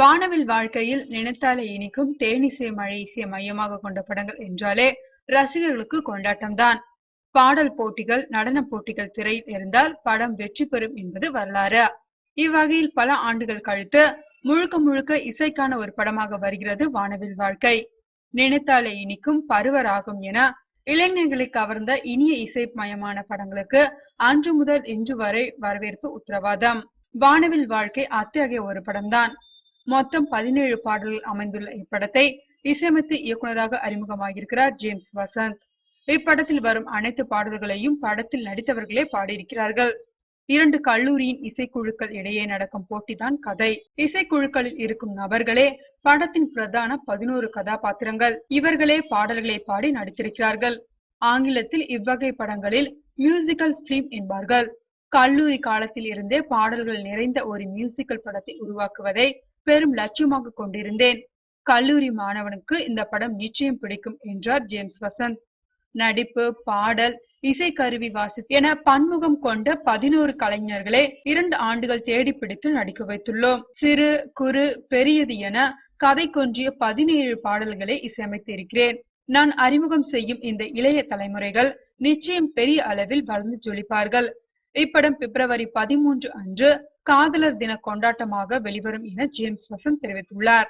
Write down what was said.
வானவில் வாழ்க்கையில் நினைத்தாலே இனிக்கும் தேனிசை மழை இசையை மையமாக கொண்ட படங்கள் என்றாலே ரசிகர்களுக்கு கொண்டாட்டம்தான். பாடல் போட்டிகள், நடன போட்டிகள் திரையில் இருந்தால் படம் வெற்றி பெறும் என்பது வரலாறு. இவ்வகையில் பல ஆண்டுகள் கழித்து முழுக்க முழுக்க இசைக்கான ஒரு படமாக வருகிறது வானவில் வாழ்க்கை. நினைத்தாலே இனிக்கும், பருவராகும் என இளைஞர்களை கவர்ந்த இனிய இசை மயமான படங்களுக்கு அன்று முதல் இன்று வரை வரவேற்பு உத்தரவாதம். வானவில் வாழ்க்கை அத்தகைய ஒரு படம்தான். மொத்தம் 17 பாடல்கள் அமைந்துள்ள இப்படத்தை இசையமைத்து இயக்குநராக அறிமுகமாகியிருக்கிறார் ஜேம்ஸ் வசந்த். இப்படத்தில் வரும் அனைத்து பாடல்களையும் படத்தில் நடித்தவர்களே பாடியிருக்கிறார்கள். 2 கல்லூரியின் இசைக்குழுக்கள் இடையே நடக்கும் போட்டிதான் கதை. இசைக்குழுக்களில் இருக்கும் நபர்களே படத்தின் பிரதான 11 கதாபாத்திரங்கள். இவர்களே பாடல்களை பாடி நடித்திருக்கிறார்கள். ஆங்கிலத்தில் இவ்வகை படங்களில் மியூசிக்கல் பிலிம் என்பார்கள். கல்லூரி காலத்தில் இருந்தே பாடல்கள் நிறைந்த ஒரு மியூசிக்கல் படத்தை உருவாக்குவதை பெரும் லட்சியமாக கொண்டிருந்தேன். கல்லூரி மாணவனுக்கு இந்த படம் நிச்சயம் பிடிக்கும் என்றார் ஜேம்ஸ் வசந்த். நடிப்பு, பாடல், இசைக்கருவி வாசிப்பு என பன்முகம் கொண்ட 11 கலைஞர்களை 2 ஆண்டுகள் தேடி பிடித்து நடிக்க வைத்துள்ளோம். சிறு, குறு, பெரியது என கதை கொன்றிய 17 பாடல்களை இசையமைத்து இருக்கிறேன். நான் அறிமுகம் செய்யும் இந்த இளைய தலைமுறைகள் நிச்சயம் பெரிய அளவில் வளர்ந்து ஜொலிப்பார்கள். இப்படம் பிப்ரவரி 13 அன்று காதலர் தின கொண்டாட்டமாக வெளிவரும் என ஜேம்ஸ் வசந்த் தெரிவித்துள்ளார்.